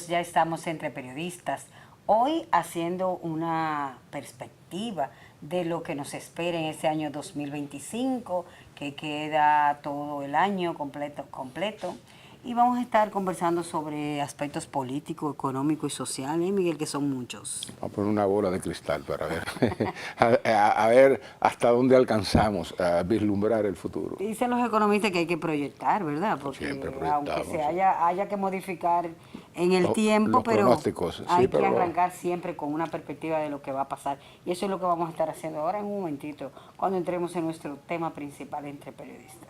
Ya estamos entre periodistas, hoy haciendo una perspectiva de lo que nos espera en este año 2025, que queda todo el año completo. Y vamos a estar conversando sobre aspectos políticos, económicos y sociales, Miguel, que son muchos. Vamos a poner una bola de cristal para ver, a ver hasta dónde alcanzamos a vislumbrar el futuro. Dicen los economistas que hay que proyectar, ¿verdad? Siempre Porque aunque proyectamos, se sí. haya que modificar en el tiempo, Los pero pronósticos, hay sí, que pero arrancar siempre con una perspectiva de lo que va a pasar. Y eso es lo que vamos a estar haciendo ahora en un momentito, cuando entremos en nuestro tema principal entre periodistas.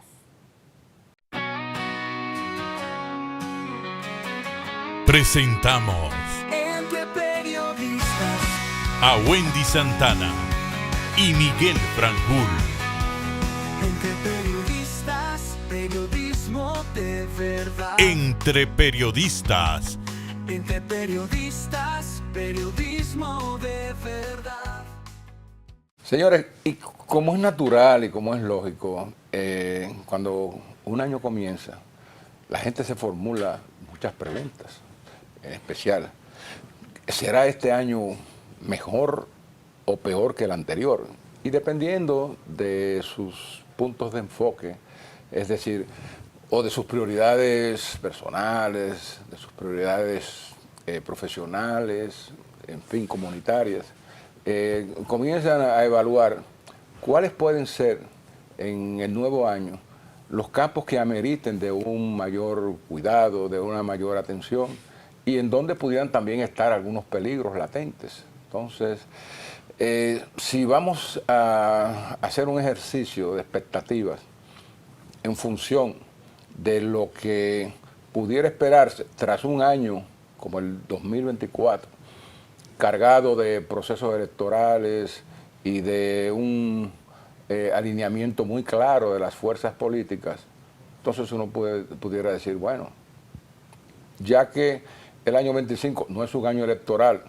Presentamos Entre periodistas, a Wendy Santana y Miguel Franjul. entre periodistas, periodismo de verdad. Entre periodistas. Entre periodistas, periodismo de verdad. señores, y como es natural y como es lógico, cuando un año comienza, la gente se formula muchas preguntas, en especial, ¿será este año mejor o peor que el anterior? Y dependiendo de sus puntos de enfoque, es decir, o de sus prioridades personales, de sus prioridades profesionales, en fin, comunitarias, comienzan a evaluar cuáles pueden ser en el nuevo año los campos que ameriten de un mayor cuidado, de una mayor atención, y en donde pudieran también estar algunos peligros latentes. Entonces, si vamos a hacer un ejercicio de expectativas en función de lo que pudiera esperarse tras un año como el 2024, cargado de procesos electorales y de un alineamiento muy claro de las fuerzas políticas, entonces uno pudiera decir, bueno, ya que el año 25 no es un año electoral,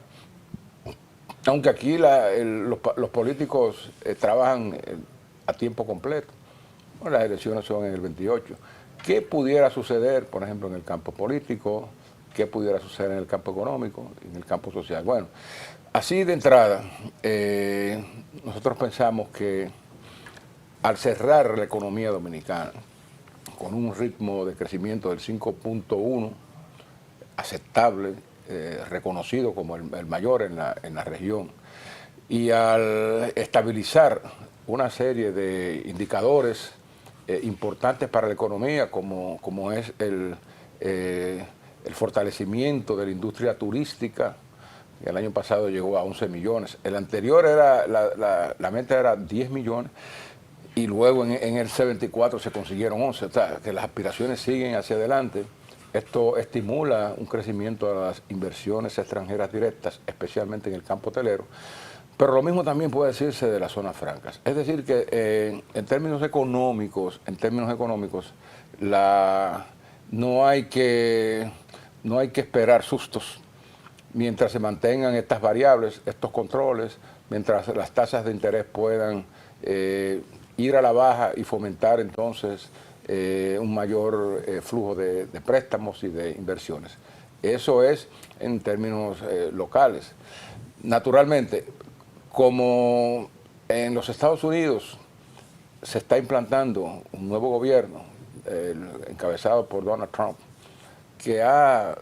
aunque aquí los políticos trabajan a tiempo completo, bueno, las elecciones son en el 28. ¿Qué pudiera suceder, por ejemplo, en el campo político? ¿Qué pudiera suceder en el campo económico, en el campo social? Bueno, así de entrada, nosotros pensamos que al cerrar la economía dominicana con un ritmo de crecimiento del 5.1, aceptable, reconocido como el mayor en la región, y al estabilizar una serie de indicadores importantes para la economía, como es el fortalecimiento de la industria turística, que el año pasado llegó a 11 millones. El anterior la meta era 10 millones, y luego en el C24 se consiguieron 11, o sea, que las aspiraciones siguen hacia adelante. Esto estimula un crecimiento de las inversiones extranjeras directas, especialmente en el campo hotelero, pero lo mismo también puede decirse de las zonas francas. Es decir, que en términos económicos, no hay que esperar sustos mientras se mantengan estas variables, estos controles, mientras las tasas de interés puedan ir a la baja y fomentar entonces un mayor flujo de préstamos y de inversiones. Eso es en términos locales. Naturalmente, como en los Estados Unidos se está implantando un nuevo gobierno encabezado por Donald Trump, que ha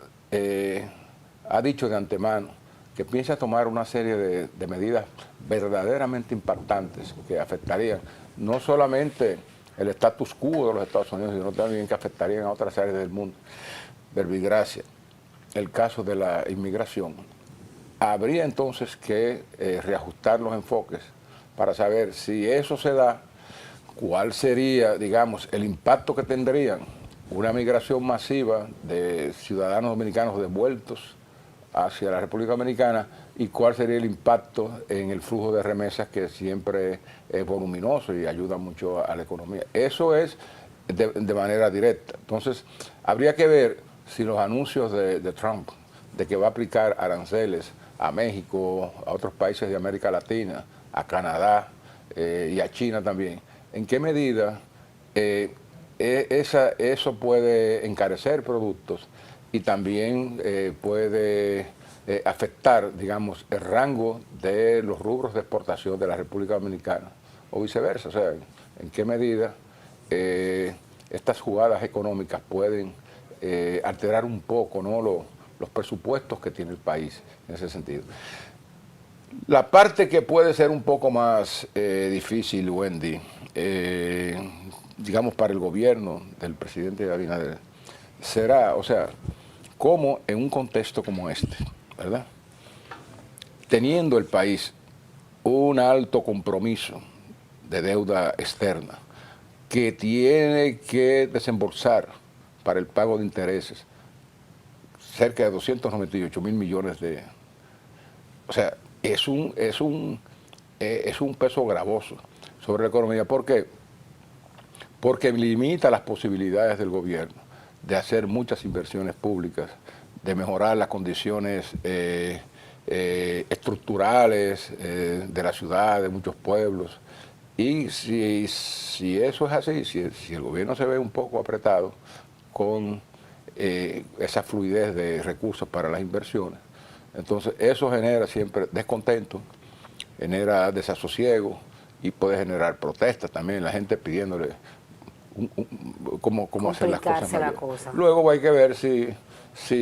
dicho de antemano que piensa tomar una serie de medidas verdaderamente impactantes que afectarían no solamente el status quo de los Estados Unidos, sino también que afectarían a otras áreas del mundo. Verbigracia, el caso de la inmigración. Habría entonces que reajustar los enfoques para saber si eso se da, cuál sería, digamos, el impacto que tendrían una migración masiva de ciudadanos dominicanos devueltos hacia la República Dominicana y cuál sería el impacto en el flujo de remesas, que siempre es voluminoso y ayuda mucho a la economía. Eso es de manera directa. Entonces, habría que ver si los anuncios de Trump de que va a aplicar aranceles a México, a otros países de América Latina, a Canadá y a China también, en qué medida eso puede encarecer productos y también puede afectar, digamos, el rango de los rubros de exportación de la República Dominicana o viceversa. O sea, en qué medida estas jugadas económicas pueden alterar un poco, ¿no?, los presupuestos que tiene el país en ese sentido. La parte que puede ser un poco más difícil, Wendy, digamos, para el gobierno del presidente Abinader, será, o sea, cómo en un contexto como este, ¿verdad?, teniendo el país un alto compromiso de deuda externa que tiene que desembolsar para el pago de intereses cerca de 298 mil millones de... O sea, es un peso gravoso sobre la economía. ¿Por qué? Porque limita las posibilidades del gobierno de hacer muchas inversiones públicas, de mejorar las condiciones estructurales de la ciudad, de muchos pueblos. Y si eso es así, si el gobierno se ve un poco apretado con esa fluidez de recursos para las inversiones, entonces eso genera siempre descontento, genera desasosiego y puede generar protestas también, la gente pidiéndole cómo hacer las cosas mejor. Luego hay que ver si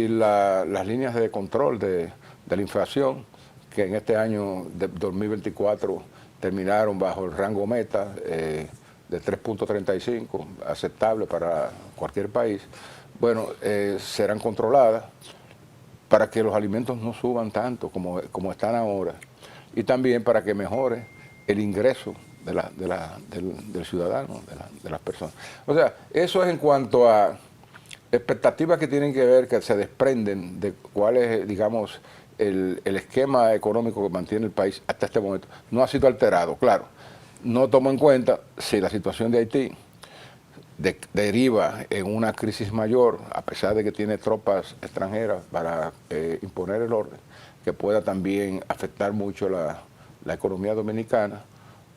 las líneas de control de la inflación, que en este año de 2024 terminaron bajo el rango meta de 3.35, aceptable para cualquier país, bueno, serán controladas para que los alimentos no suban tanto como están ahora, y también para que mejore el ingreso del ciudadano, de las personas. O sea, eso es en cuanto a expectativas que tienen que ver, que se desprenden de cuál es, digamos, el esquema económico que mantiene el país hasta este momento. No ha sido alterado, claro. No tomo en cuenta si la situación de Haití deriva en una crisis mayor, a pesar de que tiene tropas extranjeras para imponer el orden, que pueda también afectar mucho la economía dominicana,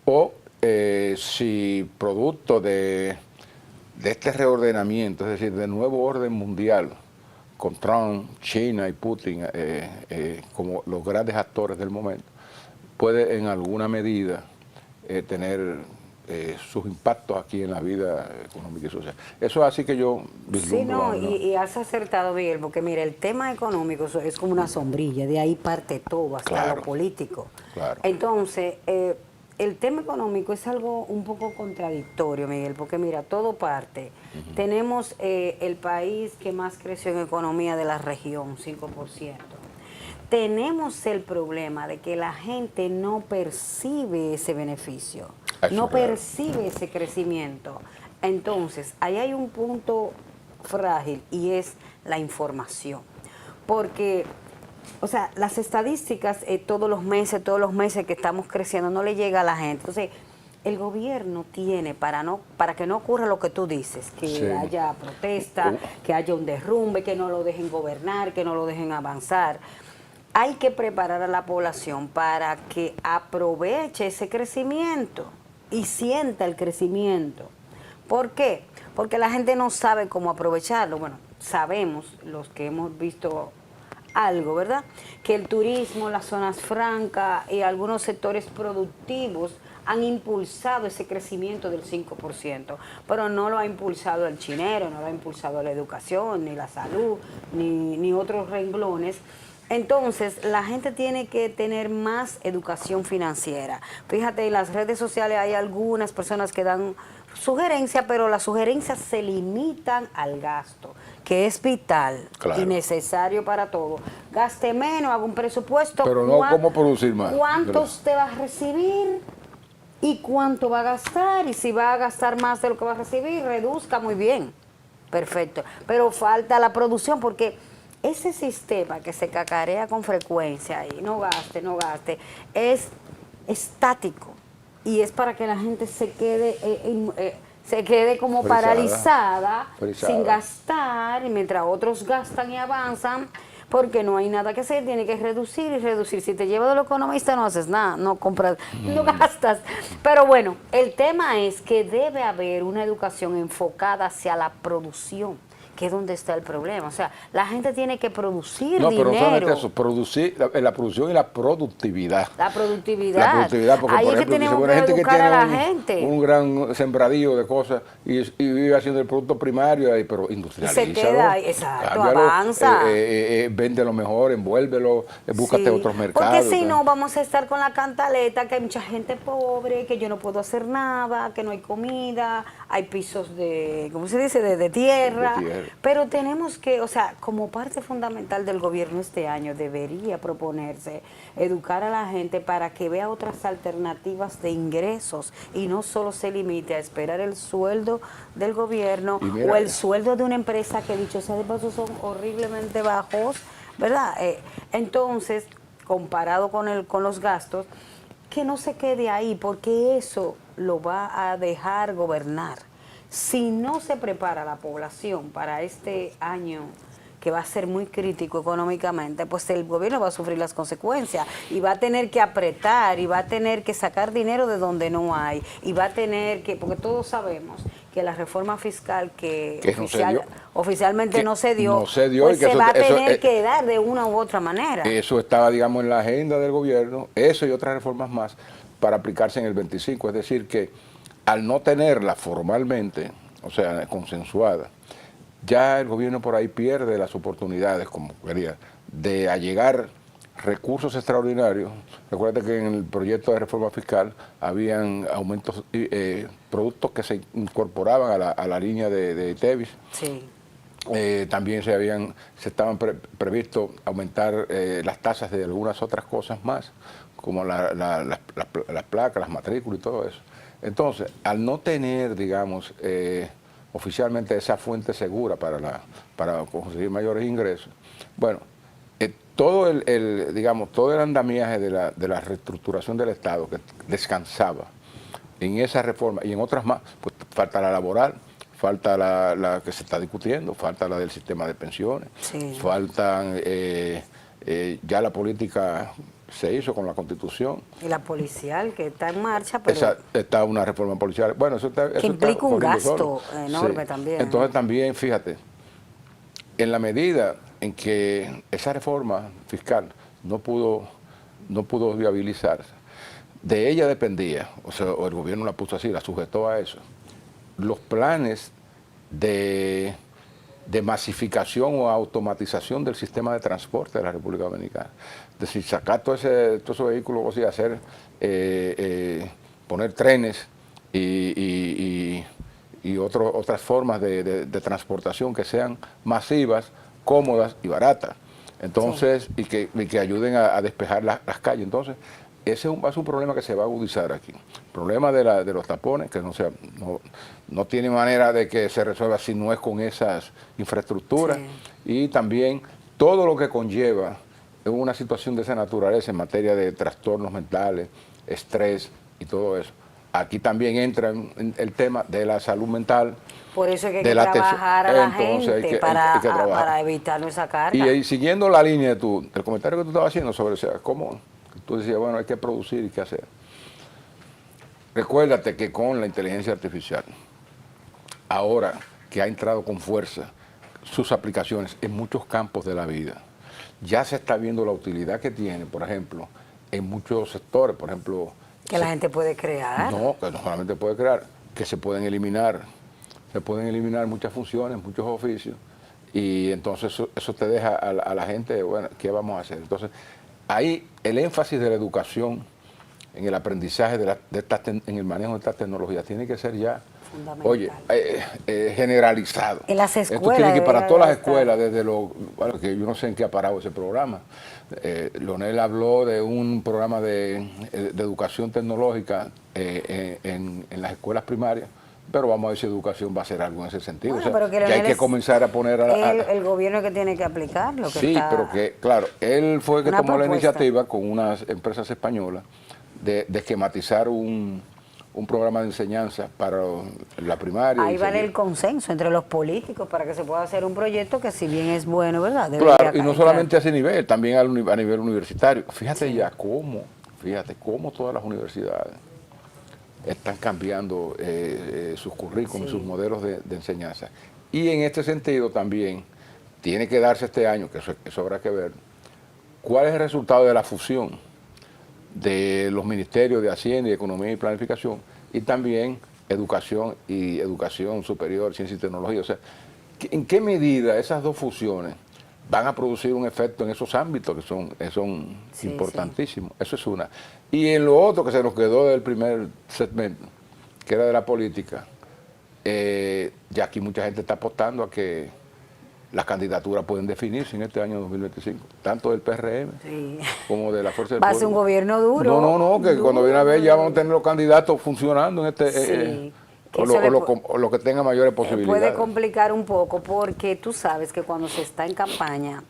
o si producto de este reordenamiento, es decir, del nuevo orden mundial, con Trump, China y Putin como los grandes actores del momento, puede en alguna medida tener sus impactos aquí en la vida económica y social. Eso es así que yo vislumbro. Sí, no, ¿no? y has acertado, Miguel, porque mira, el tema económico es como una sombrilla, de ahí parte todo, hasta Claro. lo político. Claro. Entonces, el tema económico es algo un poco contradictorio, Miguel, porque mira, todo parte. Tenemos el país que más creció en economía de la región, 5%. Tenemos el problema de que la gente no percibe ese beneficio, Eso no es real. percibe ese crecimiento. Entonces, ahí hay un punto frágil y es la información. Porque, o sea, las estadísticas todos los meses que estamos creciendo, no le llega a la gente. Entonces, el gobierno tiene, para que no ocurra lo que tú dices, que Sí. haya protesta, que haya un derrumbe, que no lo dejen gobernar, que no lo dejen avanzar. Hay que preparar a la población para que aproveche ese crecimiento y sienta el crecimiento. ¿Por qué? Porque la gente no sabe cómo aprovecharlo. Bueno, sabemos, los que hemos visto algo, ¿verdad?, que el turismo, las zonas francas y algunos sectores productivos han impulsado ese crecimiento del 5%, pero no lo ha impulsado el chinero, no lo ha impulsado la educación, ni la salud, ni otros renglones. Entonces, la gente tiene que tener más educación financiera. Fíjate, en las redes sociales hay algunas personas que dan sugerencias, pero las sugerencias se limitan al gasto, que es vital Claro. y necesario para todo. Gaste menos, haga un presupuesto. Pero no cómo producir más. ¿Cuánto ¿Verdad? usted va a recibir? ¿Y cuánto va a gastar? Y si va a gastar más de lo que va a recibir, reduzca, muy bien. Perfecto. Pero falta la producción, porque ese sistema que se cacarea con frecuencia y no gaste, es estático. Y es para que la gente se quede como paralizada, sin gastar, y mientras otros gastan y avanzan, porque no hay nada que hacer, tiene que reducir y reducir. Si te llevas de lo economista no haces nada, no compras, no gastas. Pero bueno, el tema es que debe haber una educación enfocada hacia la producción, que es donde está el problema. O sea, la gente tiene que producir No, pero no dinero. solamente eso, producir, la producción y la productividad. La productividad. La productividad, porque Ahí por es que ejemplo, tenemos buena que gente que educar a la tiene gente. un gran sembradío de cosas y vive haciendo el producto primario, ahí, pero industrialízalo. Se queda ahí, exacto, cámbialo, avanza. Véndelo mejor, envuélvelo, búscate Sí, otros mercados. porque si ¿no? no vamos a estar con la cantaleta que hay mucha gente pobre, que yo no puedo hacer nada, que no hay comida, hay pisos de, ¿cómo se dice?, de tierra. De tierra. Pero tenemos que, o sea, como parte fundamental del gobierno este año debería proponerse educar a la gente para que vea otras alternativas de ingresos y no solo se limite a esperar el sueldo del gobierno Y mira, o el sueldo de una empresa que, dicho sea de paso, son horriblemente bajos, ¿verdad? Entonces, comparado con los gastos, que no se quede ahí, porque eso lo va a dejar gobernar. Si no se prepara la población para este año, que va a ser muy crítico económicamente, pues el gobierno va a sufrir las consecuencias y va a tener que apretar y va a tener que sacar dinero de donde no hay y va a tener que, porque todos sabemos que la reforma fiscal que oficialmente no se dio, pues y que se va a tener eso, que dar de una u otra manera. Eso estaba, digamos, en la agenda del gobierno, eso y otras reformas más para aplicarse en el 25. Es decir, que al no tenerla formalmente, o sea, consensuada, ya el gobierno por ahí pierde las oportunidades, como quería, de allegar recursos extraordinarios. Recuerda que en el proyecto de reforma fiscal habían aumentos, productos que se incorporaban a la línea de ITEVIS. Sí. También se estaban previsto aumentar las tasas de algunas otras cosas más, como las placas, las matrículas y todo eso. Entonces, al no tener, digamos, oficialmente esa fuente segura para conseguir mayores ingresos, bueno, todo todo el andamiaje de la reestructuración del Estado que descansaba en esa reforma y en otras más, pues falta la laboral, falta la que se está discutiendo, falta la del sistema de pensiones, Sí. faltan ya la política se hizo con la Constitución. Y la policial que está en marcha, pero Está una reforma policial. Bueno, eso que implica un corriendo gasto solo. enorme Sí. también. Entonces también, fíjate, en la medida en que esa reforma fiscal no pudo viabilizarse, de ella dependía, o el gobierno la puso así, la sujetó a eso, los planes de masificación o automatización del sistema de transporte de la República Dominicana. Es decir, sacar todos esos vehículos, o sea, poner trenes y otras formas de transportación que sean masivas, cómodas y baratas. Entonces, sí. y que ayuden a despejar las calles. Entonces, ese es un problema que se va a agudizar aquí. El problema de los tapones, que no tiene manera de que se resuelva si no es con esas infraestructuras. Sí. Y también todo lo que conlleva una situación de esa naturaleza en materia de trastornos mentales, estrés y todo eso. Aquí también entra el tema de la salud mental. Por eso hay que trabajar a la gente para evitar esa carga. Y siguiendo la línea del comentario que tú estabas haciendo sobre cómo tú decías, bueno, hay que producir y qué hacer. Recuérdate que con la inteligencia artificial, ahora que ha entrado con fuerza sus aplicaciones en muchos campos de la vida, ya se está viendo la utilidad que tiene, por ejemplo, en muchos sectores, por ejemplo... Que la gente puede crear. No, que no solamente puede crear, que se pueden eliminar muchas funciones, muchos oficios, y entonces eso te deja a la gente, bueno, ¿qué vamos a hacer? Entonces, ahí el énfasis de la educación en el aprendizaje en el manejo de estas tecnologías tiene que ser ya, oye, generalizado. En las escuelas. Esto tiene que ir para todas las escuelas, desde bueno, que yo no sé en qué ha parado ese programa. Leonel habló de un programa de educación tecnológica en las escuelas primarias, pero vamos a ver si educación va a hacer algo en ese sentido. Bueno, o sea, pero que hay que comenzar a poner el gobierno que tiene que aplicarlo. Sí, pero que, claro, él fue el que tomó la iniciativa con unas empresas españolas de esquematizar un programa de enseñanza para la primaria. Ahí vale el consenso entre los políticos para que se pueda hacer un proyecto que, si bien es bueno, ¿verdad? Claro, y no solamente a ese nivel, también a nivel universitario. Fíjate ya cómo todas las universidades están cambiando sus currículos, sus modelos de enseñanza. Y en este sentido también tiene que darse este año, que eso habrá que ver, cuál es el resultado de la fusión de los ministerios de Hacienda y Economía y Planificación, y también Educación y Educación Superior, Ciencia y Tecnología. O sea, ¿en qué medida esas dos fusiones van a producir un efecto en esos ámbitos que son Sí, importantísimos? Eso es una. Y en lo otro que se nos quedó del primer segmento, que era de la política, ya aquí mucha gente está apostando a que las candidaturas pueden definirse en este año 2025, tanto del PRM Sí. como de la Fuerza del Va a Pueblo. ser un gobierno duro. No, que cuando viene a ver ya vamos a tener los candidatos funcionando en este, Sí, que o, eso lo, le o lo pu- o lo que tenga mayores posibilidades. Puede complicar un poco porque tú sabes que cuando se está en campaña,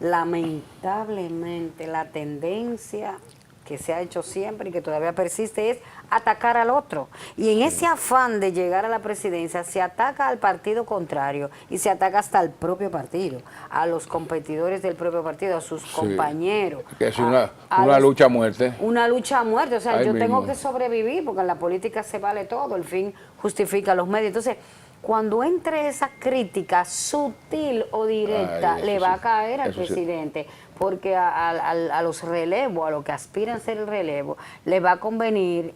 lamentablemente la tendencia que se ha hecho siempre y que todavía persiste es atacar al otro. Y en ese afán de llegar a la presidencia se ataca al partido contrario y se ataca hasta al propio partido, a los competidores del propio partido, a sus compañeros. Que es a una los- lucha a muerte. Una lucha a muerte, o sea, Ahí yo tengo mismo. que sobrevivir porque en la política se vale todo, el fin justifica los medios. Entonces, cuando entre esa crítica sutil o directa, Ay, eso le va sí, a caer al eso sí. presidente, porque a los relevos, a los que aspiran a ser el relevo, le va a convenir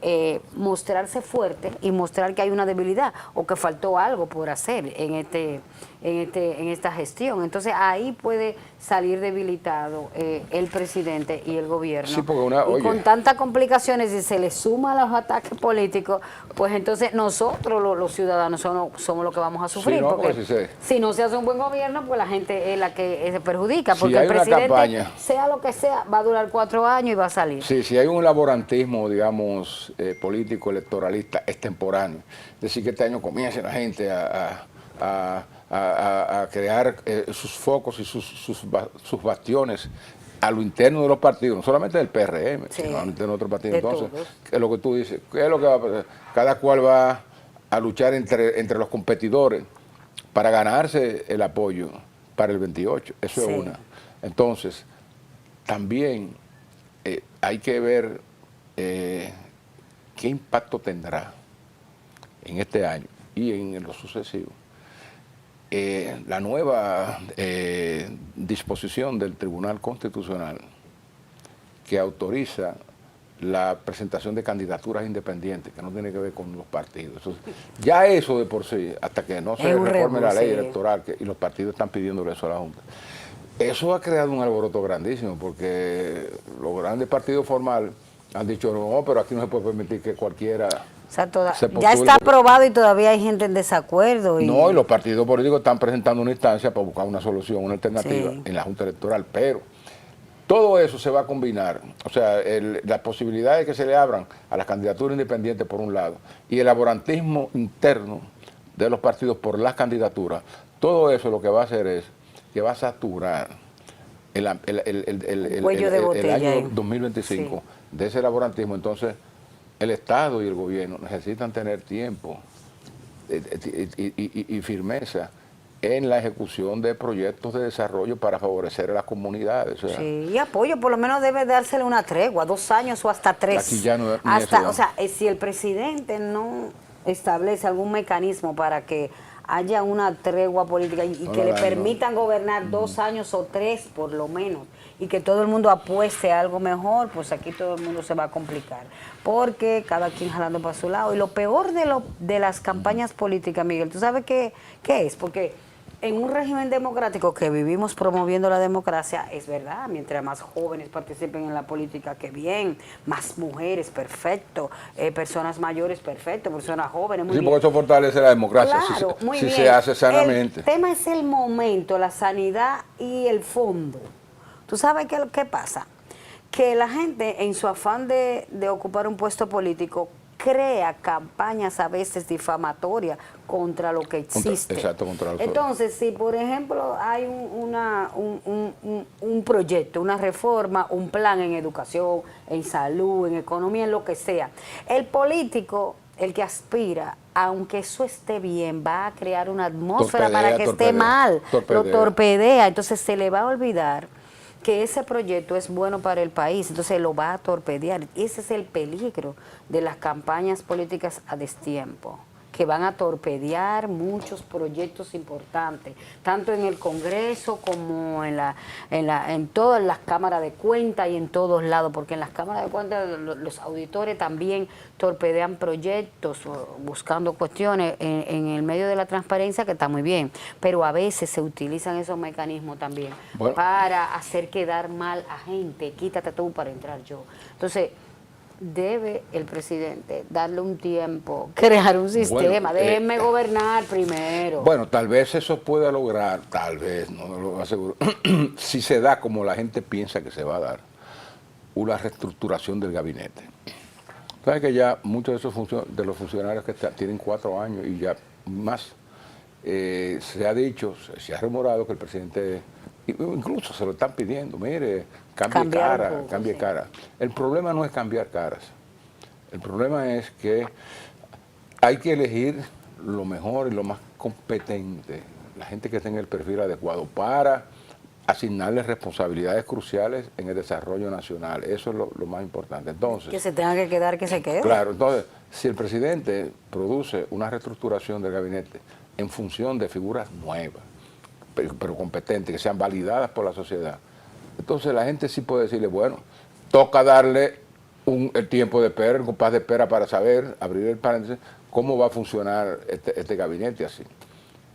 mostrarse fuerte y mostrar que hay una debilidad o que faltó algo por hacer en esta gestión. Entonces ahí puede salir debilitado el presidente y el gobierno. Sí, porque y oye, con tantas complicaciones, si se le suma a los ataques políticos, pues entonces nosotros los ciudadanos somos los que vamos a sufrir. Sí, no, porque porque si no se hace un buen gobierno, pues la gente es la que se perjudica. Si Porque hay el una presidente, campaña, sea lo que sea, va a durar 4 años y va a salir. sí, si hay un laborantismo, digamos, político, electoralista, extemporáneo, es decir, que este año comience la gente a crear sus focos y sus bastiones a lo interno de los partidos, no solamente del PRM, Sí, sino a lo interno de otros partidos. de Entonces, todos. ¿qué es lo que tú dices? ¿Qué es lo que va a pasar? Cada cual va a luchar entre los competidores para ganarse el apoyo para el 28. Eso Sí. es una. Entonces, también hay que ver qué impacto tendrá en este año y en lo sucesivo la nueva disposición del Tribunal Constitucional que autoriza la presentación de candidaturas independientes, que no tiene que ver con los partidos. Ya eso de por sí, hasta que no se Es un reforme la ley rebus, sí. electoral, y los partidos están pidiéndole eso a la Junta, eso ha creado un alboroto grandísimo, porque los grandes partidos formales han dicho, no, pero aquí no se puede permitir que cualquiera... O sea, se ya postule está porque- aprobado y todavía hay gente en desacuerdo. No, y los partidos políticos están presentando una instancia para buscar una solución, una alternativa Sí. en la Junta Electoral, pero todo eso se va a combinar, o sea, las posibilidades que se le abran a las candidaturas independientes por un lado y el laborantismo interno de los partidos por las candidaturas, todo eso lo que va a hacer es que va a saturar el Cuello de botella año ahí. 2025 de ese laborantismo. Entonces, el Estado y el gobierno necesitan tener tiempo y firmeza en la ejecución de proyectos de desarrollo para favorecer a las comunidades. O sea, Sí, y apoyo, por lo menos debe dársele una tregua, 2 años o hasta 3. Aquí ya no- ni hasta, eso ya. o sea, si el presidente no establece algún mecanismo para que haya una tregua política y No que la le dan, permitan gobernar 2 años o 3 por lo menos, y que todo el mundo apueste a algo mejor, pues aquí todo el mundo se va a complicar, porque cada quien jalando para su lado. Y lo peor de las campañas políticas, Miguel, ¿tú sabes qué es? Porque en un régimen democrático que vivimos promoviendo la democracia, es verdad, mientras más jóvenes participen en la política, que bien, más mujeres, perfecto, personas mayores, perfecto, personas jóvenes, muy sí, bien. porque eso fortalece la democracia Claro, muy si bien. se hace sanamente. El tema es el momento, la sanidad y el fondo. ¿Tú sabes qué pasa? Que la gente, en su afán de ocupar un puesto político, crea campañas a veces difamatorias contra lo que existe. Exacto, contra lo que- Entonces, si por ejemplo hay un proyecto, una reforma, un plan en educación, en salud, en economía, en lo que sea, el político, el que aspira, aunque eso esté bien, va a crear una atmósfera para que esté mal, lo torpedea, entonces se le va a olvidar que ese proyecto es bueno para el país, entonces lo va a torpedear. Ese es el peligro de las campañas políticas a destiempo, que van a torpedear muchos proyectos importantes, tanto en el Congreso como en todas las cámaras de cuentas y en todos lados, porque en las cámaras de cuentas los auditores también torpedean proyectos buscando cuestiones en el medio de la transparencia, que está muy bien, pero a veces se utilizan esos mecanismos también para hacer quedar mal a gente, quítate tú para entrar yo. Entonces, debe el presidente darle un tiempo, crear un sistema, déjenme gobernar primero. Bueno, tal vez eso pueda lograr, tal vez, no lo aseguro, si se da como la gente piensa que se va a dar, una reestructuración del gabinete. Sabes que ya muchos de los funcionarios que tienen 4 años y ya más, se ha dicho, se ha rumorado que el presidente, incluso se lo están pidiendo, mire, cambie cara. El problema no es cambiar caras. El problema es que hay que elegir lo mejor y lo más competente, la gente que tenga el perfil adecuado para asignarles responsabilidades cruciales en el desarrollo nacional. Eso es lo más importante. Entonces, que se tenga que quedar, que se quede. Claro, entonces, si el presidente produce una reestructuración del gabinete en función de figuras nuevas, pero competentes, que sean validadas por la sociedad, entonces la gente sí puede decirle, bueno, toca darle el tiempo de espera, el compás de espera para saber, abrir el paréntesis, cómo va a funcionar este gabinete así.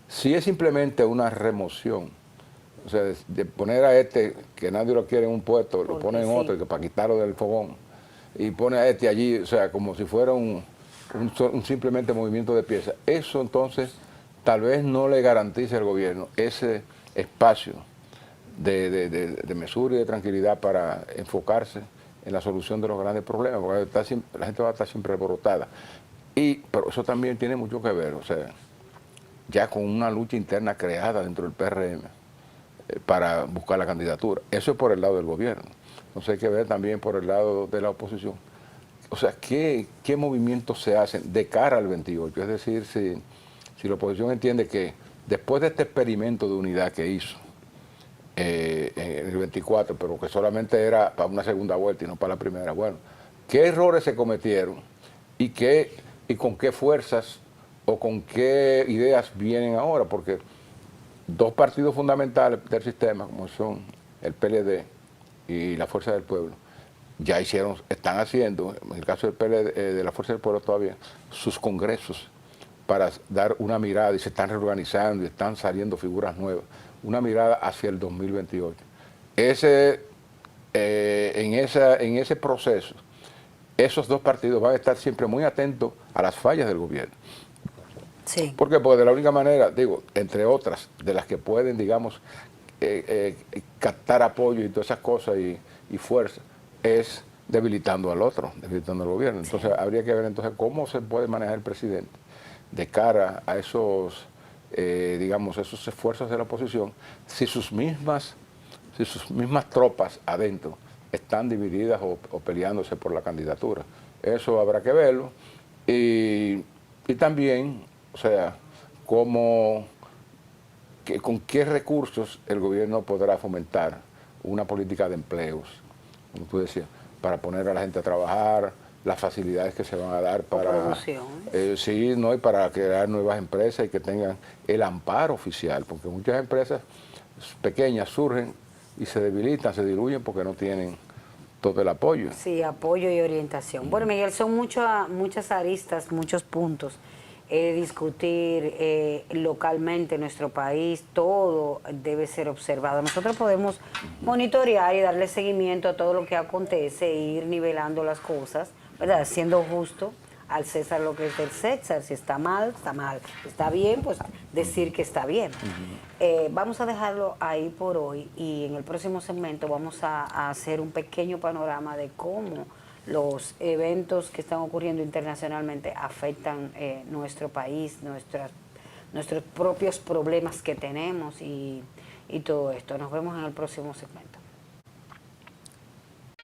Si es simplemente una remoción, o sea, de poner a que nadie lo quiere en un puesto, lo pone en otro, que para quitarlo del fogón, y pone a allí, o sea, como si fuera un simplemente movimiento de piezas, eso entonces tal vez no le garantice al gobierno ese espacio de mesura y de tranquilidad para enfocarse en la solución de los grandes problemas, porque la gente va a estar siempre alborotada. Pero eso también tiene mucho que ver, o sea, ya con una lucha interna creada dentro del PRM para buscar la candidatura. Eso es por el lado del gobierno. Entonces hay que ver también por el lado de la oposición. O sea, ¿qué movimientos se hacen de cara al 28? Es decir, si la oposición entiende que después de este experimento de unidad que hizo en el 24, pero que solamente era para una segunda vuelta y no para la primera, bueno, ¿qué errores se cometieron y con qué fuerzas o con qué ideas vienen ahora? Porque 2 partidos fundamentales del sistema, como son el PLD y la Fuerza del Pueblo, ya están haciendo, en el caso del PLD, de la Fuerza del Pueblo todavía, sus congresos para dar una mirada, y se están reorganizando y están saliendo figuras nuevas, una mirada hacia el 2028. En ese proceso, esos 2 partidos van a estar siempre muy atentos a las fallas del gobierno. Sí. ¿Por qué? Porque de la única manera, entre otras, de las que pueden, digamos, captar apoyo y todas esas cosas y fuerza, es debilitando al otro, debilitando al gobierno. Entonces habría que ver entonces cómo se puede manejar el presidente de cara a esos, digamos, esos esfuerzos de la oposición, si sus mismas tropas adentro están divididas o peleándose por la candidatura. Eso habrá que verlo. Y también, o sea, con qué recursos el gobierno podrá fomentar una política de empleos, como tú decías, para poner a la gente a trabajar, las facilidades que se van a dar para y para crear nuevas empresas y que tengan el amparo oficial, porque muchas empresas pequeñas surgen y se debilitan, se diluyen porque no tienen todo el apoyo. Sí, apoyo y orientación. Bueno, Miguel, son muchas aristas, muchos puntos. Discutir localmente en nuestro país, todo debe ser observado. Nosotros podemos monitorear y darle seguimiento a todo lo que acontece e ir nivelando las cosas, ¿verdad? Siendo justo al César lo que es del César. Si está mal, está mal. Está bien, pues decir que está bien. Vamos a dejarlo ahí por hoy y en el próximo segmento vamos a hacer un pequeño panorama de cómo los eventos que están ocurriendo internacionalmente afectan nuestro país, nuestros propios problemas que tenemos y todo esto. Nos vemos en el próximo segmento.